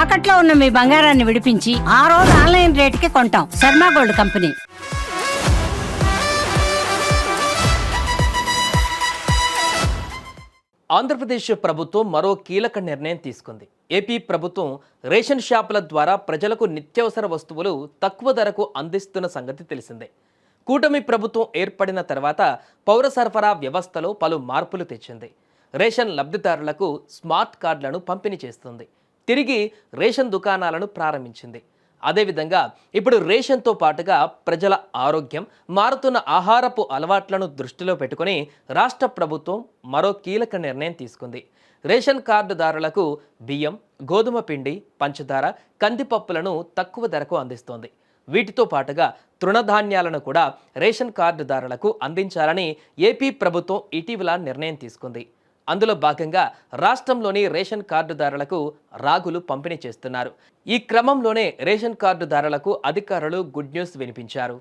తాకట్లో ఉన్న మీ బంగారాన్ని విడిపించి ఆ రోజు ఆన్లైన్ రేటుకి కొంటాం. Sharma gold company. ఆంధ్రప్రదేశ్ ప్రభుత్వం మరో కీలక నిర్ణయం తీసుకుంది. ఏపీ ప్రభుత్వం రేషన్ షాపుల ద్వారా ప్రజలకు నిత్యావసర వస్తువులు తక్కువ ధరకు అందిస్తున్న సంగతి తెలిసిందే. కూటమి ప్రభుత్వం ఏర్పడిన తర్వాత పౌర సరఫరా వ్యవస్థలో పలు మార్పులు తెచ్చింది. రేషన్ లబ్ధిదారులకు స్మార్ట్ కార్డులను పంపిణీ చేస్తుంది. తిరిగి రేషన్ దుకాణాలను ప్రారంభించింది. అదేవిధంగా ఇప్పుడు రేషన్తో పాటుగా ప్రజల ఆరోగ్యం, మారుతున్న ఆహారపు అలవాట్లను దృష్టిలో పెట్టుకుని రాష్ట్ర ప్రభుత్వం మరో కీలక నిర్ణయం తీసుకుంది. రేషన్ కార్డుదారులకు బియ్యం, గోధుమ పిండి, పంచదార, కందిపప్పులను తక్కువ ధరకు అందిస్తోంది. వీటితో పాటుగా తృణధాన్యాలను కూడా రేషన్ కార్డుదారులకు అందించాలని ఏపీ ప్రభుత్వం ఇటీవల నిర్ణయం తీసుకుంది. అందులో భాగంగా రాష్ట్రంలోని రేషన్ కార్డుదారులకు రాగులు పంపిణీ చేస్తున్నారు. ఈ క్రమంలోనే రేషన్ కార్డుదారులకు అధికారులు గుడ్ న్యూస్ వినిపించారు.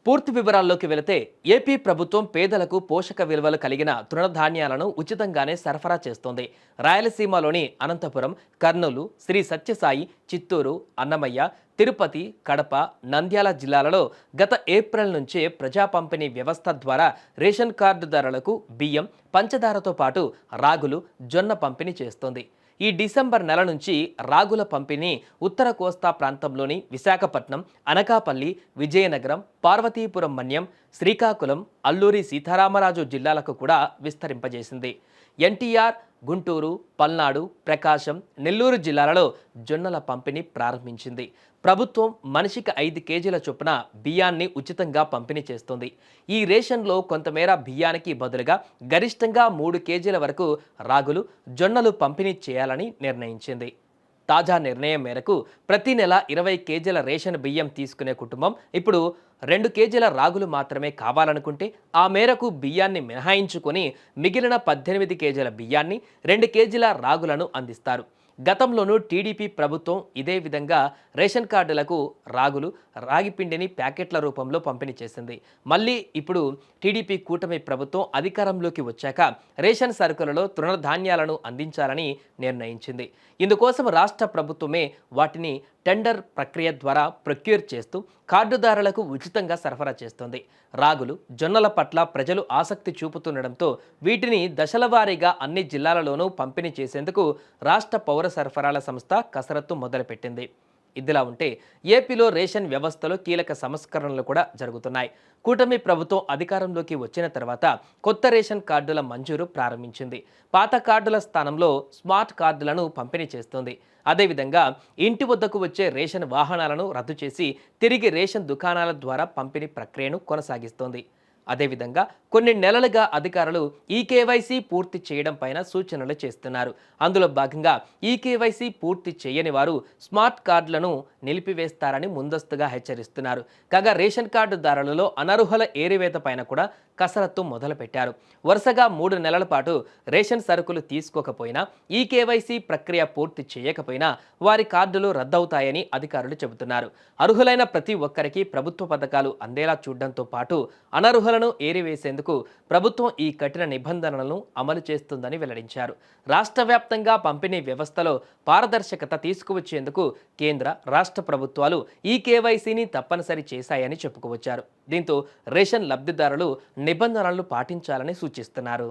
పూర్తి వివరాల్లోకి వెళితే ఏపీ ప్రభుత్వం పేదలకు పోషక విలువలు కలిగిన తృణధాన్యాలను ఉచితంగానే సరఫరా చేస్తోంది. రాయలసీమలోని అనంతపురం, కర్నూలు, శ్రీ సత్యసాయి, చిత్తూరు, అన్నమయ్య, తిరుపతి, కడప, నంద్యాల జిల్లాలలో గత ఏప్రిల్ నుంచే ప్రజా పంపిణీ వ్యవస్థ ద్వారా రేషన్ కార్డుదారులకు బియ్యం, పంచదారతో పాటు రాగులు, జొన్న పంపిణీ చేస్తోంది. ఈ డిసెంబర్ నెల నుంచి రాగుల పంపిణీ ఉత్తర కోస్తా ప్రాంతంలోని విశాఖపట్నం, అనకాపల్లి, విజయనగరం, పార్వతీపురం మన్యం, శ్రీకాకుళం, అల్లూరి సీతారామరాజు జిల్లాలకు కూడా విస్తరింపజేసింది. ఎన్టీఆర్, గుంటూరు, పల్నాడు, ప్రకాశం, నెల్లూరు జిల్లాలలో జొన్నల పంపిణీ ప్రారంభించింది. ప్రభుత్వం మనిషికి 5 కేజీల చొప్పున బియ్యాన్ని ఉచితంగా పంపిణీ చేస్తుంది. ఈ రేషన్లో కొంతమేర బియ్యానికి బదులుగా గరిష్టంగా 3 కేజీల వరకు రాగులు, జొన్నలు పంపిణీ చేయాలని నిర్ణయించింది. తాజా నిర్ణయం మేరకు ప్రతి నెల 20 కేజీల రేషన్ బియ్యం తీసుకునే కుటుంబం ఇప్పుడు 2 కేజీల రాగులు మాత్రమే కావాలనుకుంటే ఆ మేరకు బియ్యాన్ని మినహాయించుకొని మిగిలిన 18 కేజీల బియ్యాన్ని, 2 కేజీల రాగులను అందిస్తారు. గతంలోనూ టీడీపీ ప్రభుత్వం ఇదే విధంగా రేషన్ కార్డులకు రాగులు, రాగి పిండిని ప్యాకెట్ల రూపంలో పంపిణీ చేసింది. మళ్ళీ ఇప్పుడు టీడీపీ కూటమి ప్రభుత్వం అధికారంలోకి వచ్చాక రేషన్ సరుకులలో తృణధాన్యాలను అందించాలని నిర్ణయించింది. ఇందుకోసం రాష్ట్ర ప్రభుత్వమే వాటిని టెండర్ ప్రక్రియ ద్వారా ప్రొక్యూర్ చేస్తూ కార్డుదారులకు ఉచితంగా సరఫరా చేస్తోంది. రాగులు, జొన్నల పట్ల ప్రజలు ఆసక్తి చూపుతుండటంతో వీటిని దశలవారీగా అన్ని జిల్లాలలోనూ పంపిణీ చేసేందుకు రాష్ట్ర పౌర సరఫరాల సంస్థ కసరత్తు మొదలుపెట్టింది. ఇదిలా ఉంటే ఏపీలో రేషన్ వ్యవస్థలో కీలక సంస్కరణలు కూడా జరుగుతున్నాయి. కూటమి ప్రభుత్వం అధికారంలోకి వచ్చిన తర్వాత కొత్త రేషన్ కార్డుల మంజూరు ప్రారంభించింది. పాత కార్డుల స్థానంలో స్మార్ట్ కార్డులను పంపిణీ చేస్తుంది. అదేవిధంగా ఇంటి వద్దకు వచ్చే రేషన్ వాహనాలను రద్దు చేసి తిరిగి రేషన్ దుకాణాల ద్వారా పంపిణీ ప్రక్రియను కొనసాగిస్తోంది. అదేవిధంగా కొన్ని నెలలుగా అధికారులు ఈ కేవైసీ పూర్తి చేయడం పైన సూచనలు చేస్తున్నారు. అందులో భాగంగా ఈ కేవైసీ పూర్తి చేయని వారు స్మార్ట్ కార్డులను నిలిపివేస్తారని ముందస్తుగా హెచ్చరిస్తున్నారు. కాగా రేషన్ కార్డుదారులలో అనర్హుల ఏరివేత పైన కూడా కసరత్తు మొదలుపెట్టారు. వరుసగా 3 నెలల పాటు రేషన్ సరుకులు తీసుకోకపోయినా, ఈ కేవైసీ ప్రక్రియ పూర్తి చేయకపోయినా వారి కార్డులు రద్దవుతాయని అధికారులు చెబుతున్నారు. అర్హులైన ప్రతి ఒక్కరికి ప్రభుత్వ పథకాలు అందేలా చూడడంతో పాటు అనర్హులను ఏరివేసేందుకు ప్రభుత్వం ఈ కఠిన నిబంధనలను అమలు చేస్తుందని వెల్లడించారు. రాష్ట్ర వ్యాప్తంగా పంపిణీ వ్యవస్థలో పారదర్శకత తీసుకువచ్చేందుకు కేంద్ర, రాష్ట్ర ప్రభుత్వాలు ఈ కేవైసీని తప్పనిసరి చేశాయని చెప్పుకోవచ్చారు. దీంతో రేషన్ లబ్ధిదారులు నిబంధనలను పాటించాలని సూచిస్తున్నారు.